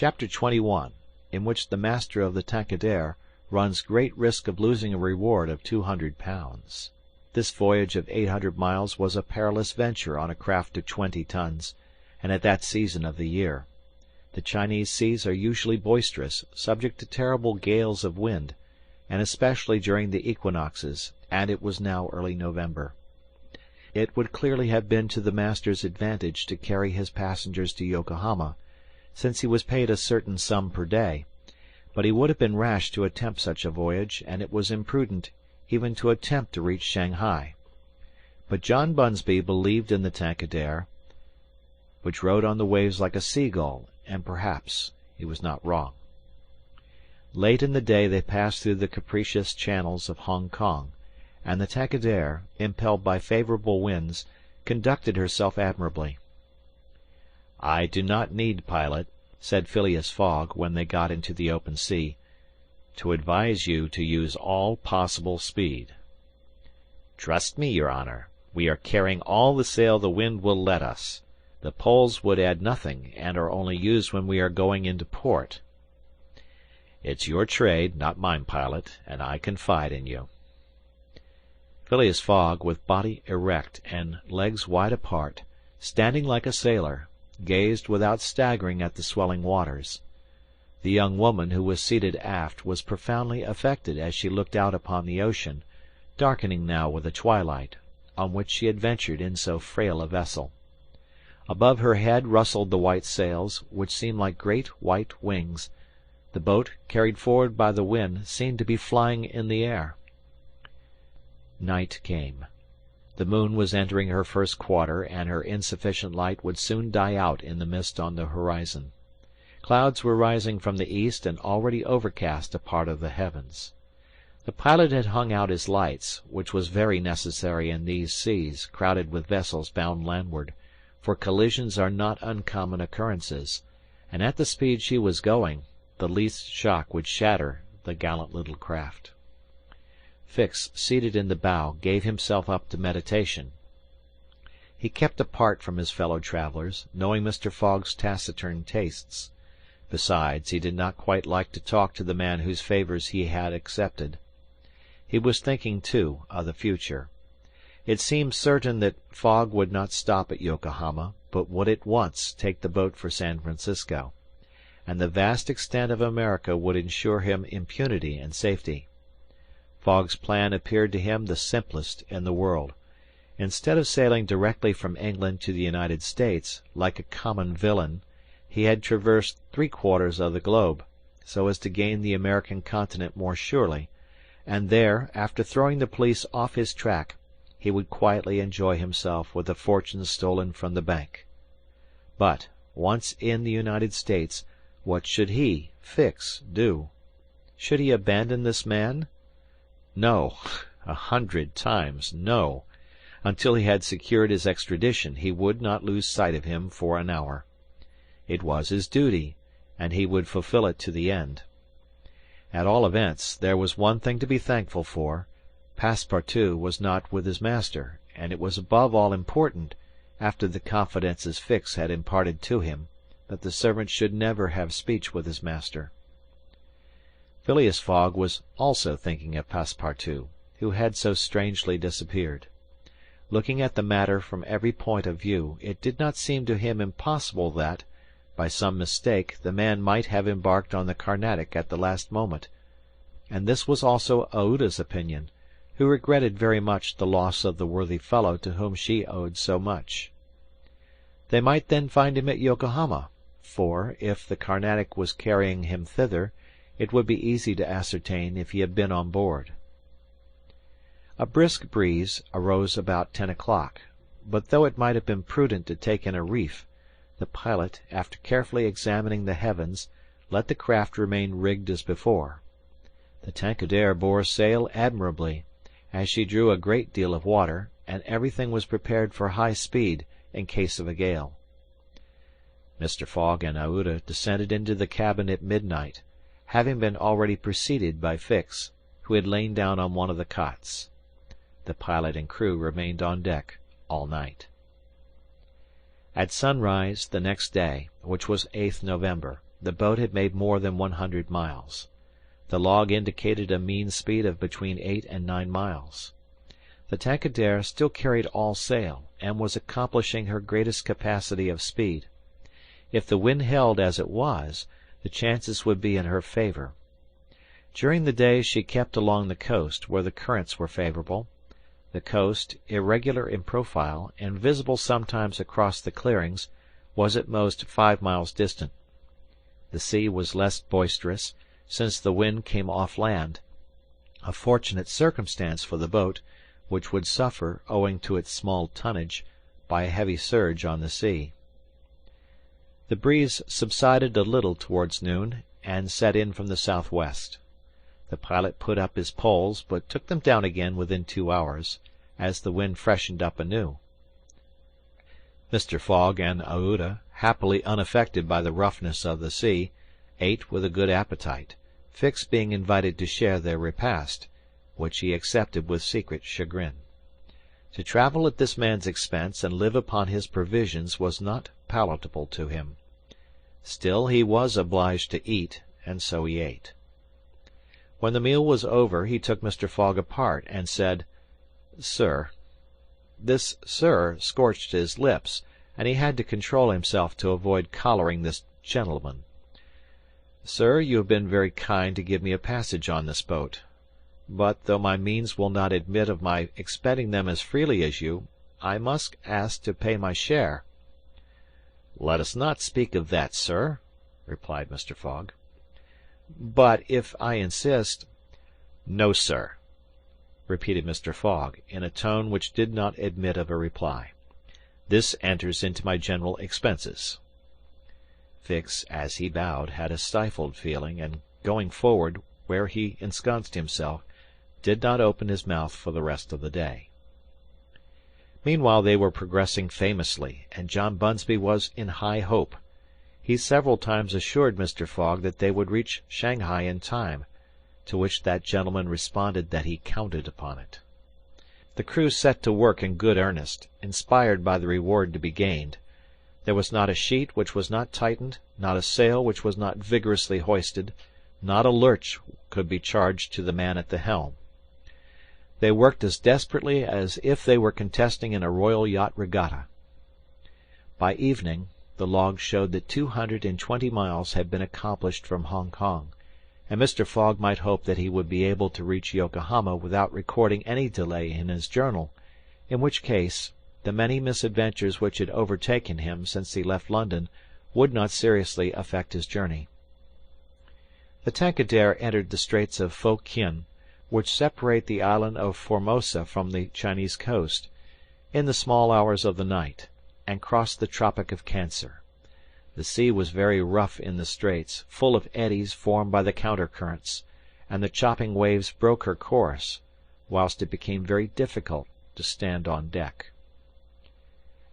Chapter 21, in which the master of the Tankadere runs great risk of losing a reward of £200. This voyage of 800 miles was a perilous venture on a craft of 20 tons, and at that season of the year. The Chinese seas are usually boisterous, subject to terrible gales of wind, and especially during the equinoxes, and it was now early November. It would clearly have been to the master's advantage to carry his passengers to Yokohama, since he was paid a certain sum per day, but he would have been rash to attempt such a voyage, and it was imprudent even to attempt to reach Shanghai. But John Bunsby believed in the Tankadere, which rode on the waves like a seagull, and perhaps he was not wrong. Late in the day they passed through the capricious channels of Hong Kong, and the Tankadere, impelled by favourable winds, conducted herself admirably. "I do not need, pilot," said Phileas Fogg when they got into the open sea, "to advise you to use all possible speed." "Trust me, your honor. We are carrying all the sail the wind will let us. The poles would add nothing, and are only used when we are going into port." "It's your trade, not mine, pilot, and I confide in you." Phileas Fogg, with body erect and legs wide apart, standing like a sailor, gazed without staggering at the swelling waters. The young woman, who was seated aft, was profoundly affected as she looked out upon the ocean, darkening now with the twilight, on which she had ventured in so frail a vessel. Above her head rustled the white sails, which seemed like great white wings. The boat, carried forward by the wind, seemed to be flying in the air. Night came. The moon was entering her first quarter, and her insufficient light would soon die out in the mist on the horizon. Clouds were rising from the east and already overcast a part of the heavens. The pilot had hung out his lights, which was very necessary in these seas crowded with vessels bound landward, for collisions are not uncommon occurrences, and at the speed she was going, the least shock would shatter the gallant little craft. Fix, seated in the bow, gave himself up to meditation. He kept apart from his fellow travellers, knowing Mr. Fogg's taciturn tastes. Besides, he did not quite like to talk to the man whose favours he had accepted. He was thinking, too, of the future. It seemed certain that Fogg would not stop at Yokohama, but would at once take the boat for San Francisco, and the vast extent of America would ensure him impunity and safety. Fogg's plan appeared to him the simplest in the world. Instead of sailing directly from England to the United States, like a common villain, he had traversed 3/4 of the globe, so as to gain the American continent more surely, and there, after throwing the police off his track, he would quietly enjoy himself with the fortune stolen from the bank. But, once in the United States, what should he, Fix, do? Should he abandon this man? No, 100 times no. Until he had secured his extradition, he would not lose sight of him for an hour. It was his duty, and he would fulfill it to the end. At all events, there was one thing to be thankful for. Passepartout was not with his master, and it was above all important, after the confidences Fix had imparted to him, that the servant should never have speech with his master. Phileas Fogg was also thinking of Passepartout, who had so strangely disappeared. Looking at the matter from every point of view, it did not seem to him impossible that, by some mistake, the man might have embarked on the Carnatic at the last moment, and this was also Aouda's opinion, who regretted very much the loss of the worthy fellow to whom she owed so much. They might then find him at Yokohama, for, if the Carnatic was carrying him thither, it would be easy to ascertain if he had been on board. A brisk breeze arose about 10 o'clock, but though it might have been prudent to take in a reef, the pilot, after carefully examining the heavens, let the craft remain rigged as before. The Tankadere bore sail admirably, as she drew a great deal of water, and everything was prepared for high speed in case of a gale. Mr. Fogg and Aouda descended into the cabin at midnight, having been already preceded by Fix, who had lain down on one of the cots. The pilot and crew remained on deck all night. At sunrise the next day, which was 8th November, the boat had made more than 100 miles. The log indicated a mean speed of between 8 and 9 miles. The Tankadere still carried all sail, and was accomplishing her greatest capacity of speed. If the wind held as it was, the chances would be in her favor. During the day she kept along the coast, where the currents were favorable. The coast, irregular in profile, and visible sometimes across the clearings, was at most 5 miles distant. The sea was less boisterous, since the wind came off land, a fortunate circumstance for the boat, which would suffer, owing to its small tonnage, by a heavy surge on the sea. The breeze subsided a little towards noon, and set in from the southwest. The pilot put up his poles, but took them down again within 2 hours, as the wind freshened up anew. Mr. Fogg and Aouda, happily unaffected by the roughness of the sea, ate with a good appetite, Fix being invited to share their repast, which he accepted with secret chagrin. To travel at this man's expense and live upon his provisions was not palatable to him. Still he was obliged to eat, and so he ate. When the meal was over, he took Mr. Fogg apart, and said, "Sir." This "sir" scorched his lips, and he had to control himself to avoid collaring this gentleman. "Sir, you have been very kind to give me a passage on this boat. But, though my means will not admit of my expending them as freely as you, I must ask to pay my share." "Let us not speak of that, sir," replied Mr. Fogg. "But if I insist—" "No, sir," repeated Mr. Fogg, in a tone which did not admit of a reply. "This enters into my general expenses." Fix, as he bowed, had a stifled feeling, and going forward, where he ensconced himself, did not open his mouth for the rest of the day. Meanwhile they were progressing famously, and John Bunsby was in high hope. He several times assured Mr. Fogg that they would reach Shanghai in time, to which that gentleman responded that he counted upon it. The crew set to work in good earnest, inspired by the reward to be gained. There was not a sheet which was not tightened, not a sail which was not vigorously hoisted, not a lurch could be charged to the man at the helm. They worked as desperately as if they were contesting in a royal yacht regatta. By evening the log showed that 220 miles had been accomplished from Hong Kong, and Mr. Fogg might hope that he would be able to reach Yokohama without recording any delay in his journal, in which case the many misadventures which had overtaken him since he left London would not seriously affect his journey. The Tankadere entered the Straits of Fo Kien, which separate the island of Formosa from the Chinese coast, in the small hours of the night, and crossed the Tropic of Cancer. The sea was very rough in the straits, full of eddies formed by the counter-currents, and the chopping waves broke her course, whilst it became very difficult to stand on deck.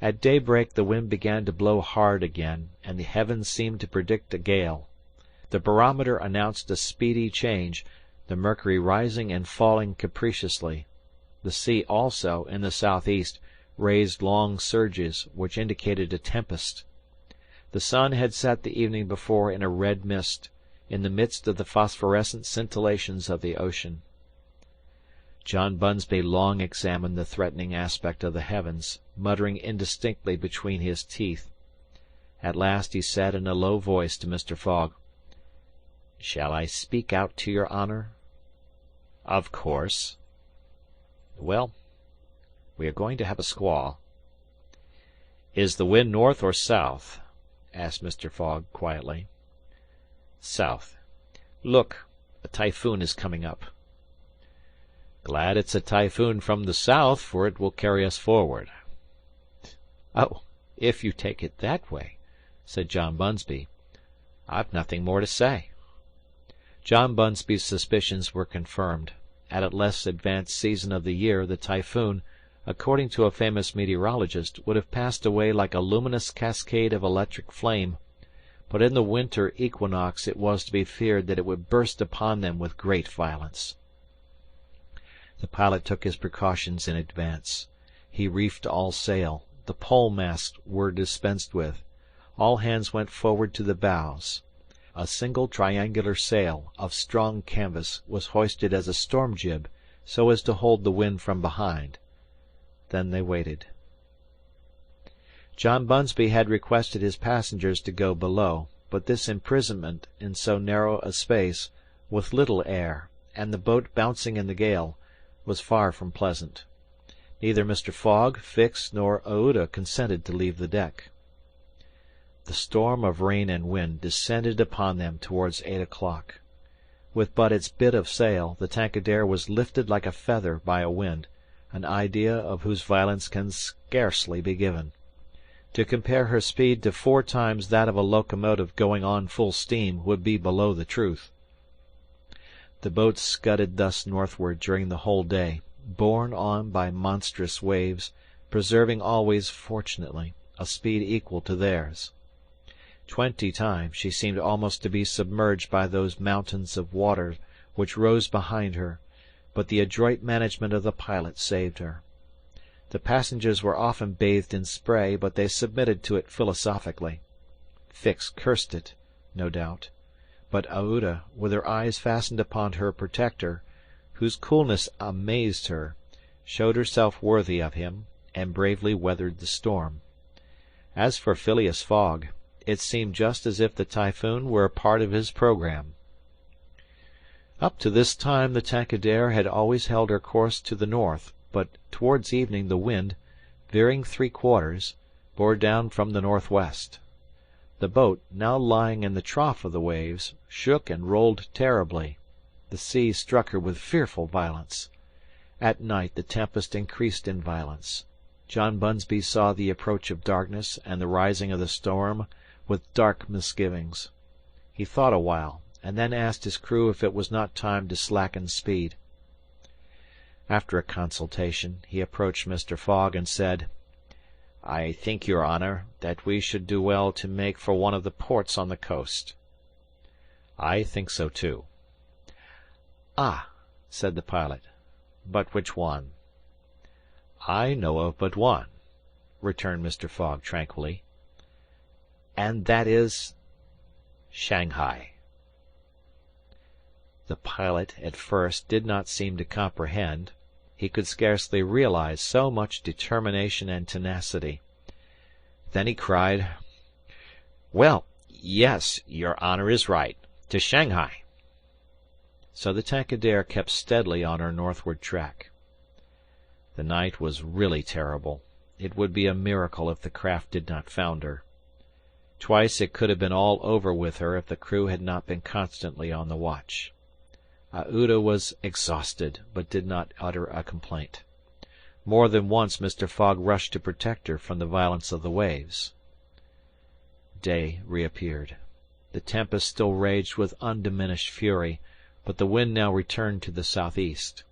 At daybreak the wind began to blow hard again, and the heavens seemed to predict a gale. The barometer announced a speedy change, the mercury rising and falling capriciously. The sea also, in the southeast, raised long surges, which indicated a tempest. The sun had set the evening before in a red mist, in the midst of the phosphorescent scintillations of the ocean. John Bunsby long examined the threatening aspect of the heavens, muttering indistinctly between his teeth. At last he said in a low voice to Mr. Fogg, "Shall I speak out to your honor?" "Of course." "Well, we are going to have a squall." "Is the wind north or south?" asked Mr. Fogg quietly. "South. Look, a typhoon is coming up." "Glad it's a typhoon from the south, for it will carry us forward." "Oh, if you take it that way," said John Bunsby, "I've nothing more to say." John Bunsby's suspicions were confirmed. At a less advanced season of the year the typhoon, according to a famous meteorologist, would have passed away like a luminous cascade of electric flame, but in the winter equinox it was to be feared that it would burst upon them with great violence. The pilot took his precautions in advance. He reefed all sail, the pole masts were dispensed with, all hands went forward to the bows. a single triangular sail, of strong canvas, was hoisted as a storm jib, so as to hold the wind from behind. Then they waited. John Bunsby had requested his passengers to go below, but this imprisonment in so narrow a space, with little air, and the boat bouncing in the gale, was far from pleasant. Neither Mr. Fogg, Fix, nor Aouda consented to leave the deck. The storm of rain and wind descended upon them towards 8 o'clock. With but its bit of sail, the Tankadere was lifted like a feather by a wind, an idea of whose violence can scarcely be given. To compare her speed to 4 times that of a locomotive going on full steam would be below the truth. The boat scudded thus northward during the whole day, borne on by monstrous waves, preserving always, fortunately, a speed equal to theirs. 20 times she seemed almost to be submerged by those mountains of water which rose behind her, but the adroit management of the pilot saved her. The passengers were often bathed in spray, but they submitted to it philosophically. Fix cursed it, no doubt, but Aouda, with her eyes fastened upon her protector, whose coolness amazed her, showed herself worthy of him, and bravely weathered the storm. As for Phileas Fogg, it seemed just as if the typhoon were a part of his programme. Up to this time the Tankadere had always held her course to the north, but towards evening the wind, veering 3/4, bore down from the northwest. The boat, now lying in the trough of the waves, shook and rolled terribly. The sea struck her with fearful violence. At night the tempest increased in violence. John Bunsby saw the approach of darkness and the rising of the storm with dark misgivings. He thought a while, and then asked his crew if it was not time to slacken speed. After a consultation, he approached Mr. Fogg and said, "I think, your honor, that we should do well to make for one of the ports on the coast." "I think so too." "Ah," said the pilot, "but which one?" "I know of but one," returned Mr. Fogg tranquilly. "And that is?" "Shanghai." The pilot, at first, did not seem to comprehend. He could scarcely realize so much determination and tenacity. Then he cried, "Well, yes, your honor is right. To Shanghai." So the Tankadere kept steadily on her northward track. The night was really terrible. It would be a miracle if the craft did not founder. Twice it could have been all over with her if the crew had not been constantly on the watch. Aouda was exhausted, but did not utter a complaint. More than once Mr. Fogg rushed to protect her from the violence of the waves. Day reappeared. The tempest still raged with undiminished fury, but the wind now returned to the southeast.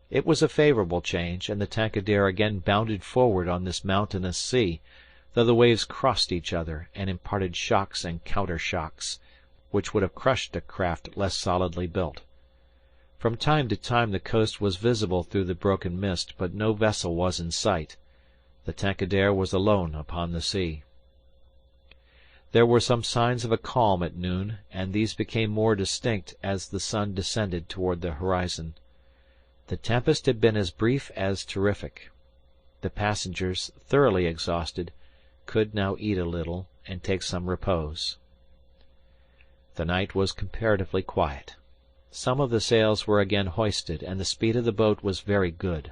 It was a favorable change, and the Tankadere again bounded forward on this mountainous sea, though the waves crossed each other and imparted shocks and counter-shocks, which would have crushed a craft less solidly built. From time to time the coast was visible through the broken mist, but no vessel was in sight. The Tankadere was alone upon the sea. There were some signs of a calm at noon, and these became more distinct as the sun descended toward the horizon. The tempest had been as brief as terrific. The passengers, thoroughly exhausted, could now eat a little and take some repose. The night was comparatively quiet. Some of the sails were again hoisted, and the speed of the boat was very good.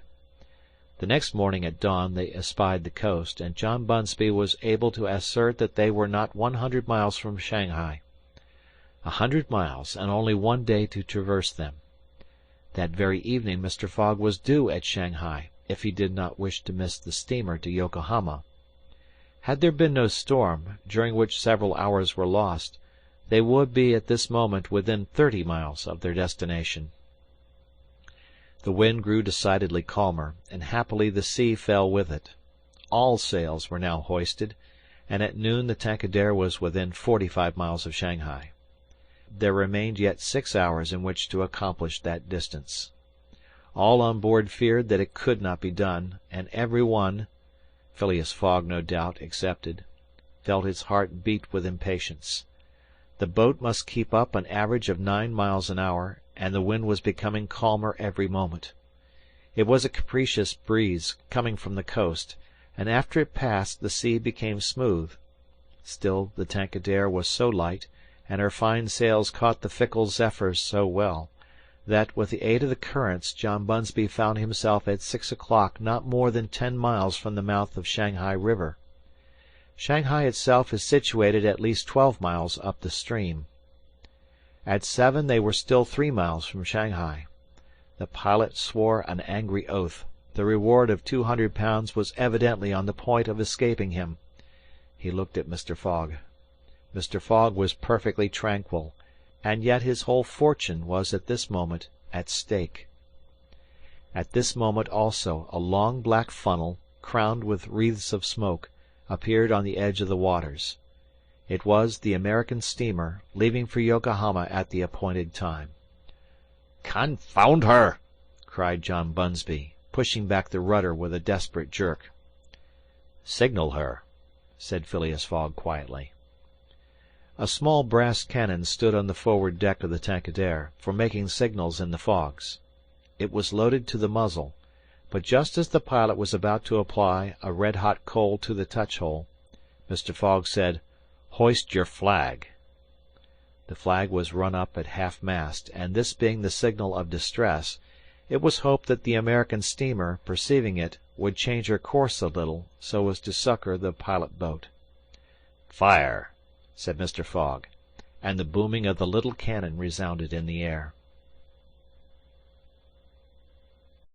The next morning at dawn they espied the coast, and John Bunsby was able to assert that they were not 100 miles from Shanghai. 100 miles, and only 1 day to traverse them. That very evening Mr. Fogg was due at Shanghai, if he did not wish to miss the steamer to Yokohama. Had there been no storm, during which several hours were lost, they would be at this moment within 30 miles of their destination. The wind grew decidedly calmer, and happily the sea fell with it. All sails were now hoisted, and at noon the Tankadere was within 45 miles of Shanghai. There remained yet 6 hours in which to accomplish that distance. All on board feared that it could not be done, and every one, Phileas Fogg no doubt excepted, felt his heart beat with impatience. The boat must keep up an average of 9 miles an hour, and the wind was becoming calmer every moment. It was a capricious breeze coming from the coast, and after it passed the sea became smooth. Still the Tankadere was so light, and her fine sails caught the fickle zephyrs so well, that, with the aid of the currents, John Bunsby found himself at 6 o'clock not more than 10 miles from the mouth of Shanghai River. Shanghai itself is situated at least 12 miles up the stream. At 7 they were still 3 miles from Shanghai. The pilot swore an angry oath. The reward of £200 was evidently on the point of escaping him. He looked at Mr. Fogg. Mr. Fogg was perfectly tranquil, and yet his whole fortune was at this moment at stake. At this moment also a long black funnel, crowned with wreaths of smoke, appeared on the edge of the waters. It was the American steamer, leaving for Yokohama at the appointed time. "Confound her!" cried John Bunsby, pushing back the rudder with a desperate jerk. "Signal her," said Phileas Fogg quietly. A small brass cannon stood on the forward deck of the Tankadere, for making signals in the fogs. It was loaded to the muzzle, but just as the pilot was about to apply a red-hot coal to the touch-hole, Mr. Fogg said, "Hoist your flag." The flag was run up at half-mast, and this being the signal of distress, it was hoped that the American steamer, perceiving it, would change her course a little, so as to succor the pilot boat. "Fire!" said Mr. Fogg, and the booming of the little cannon resounded in the air.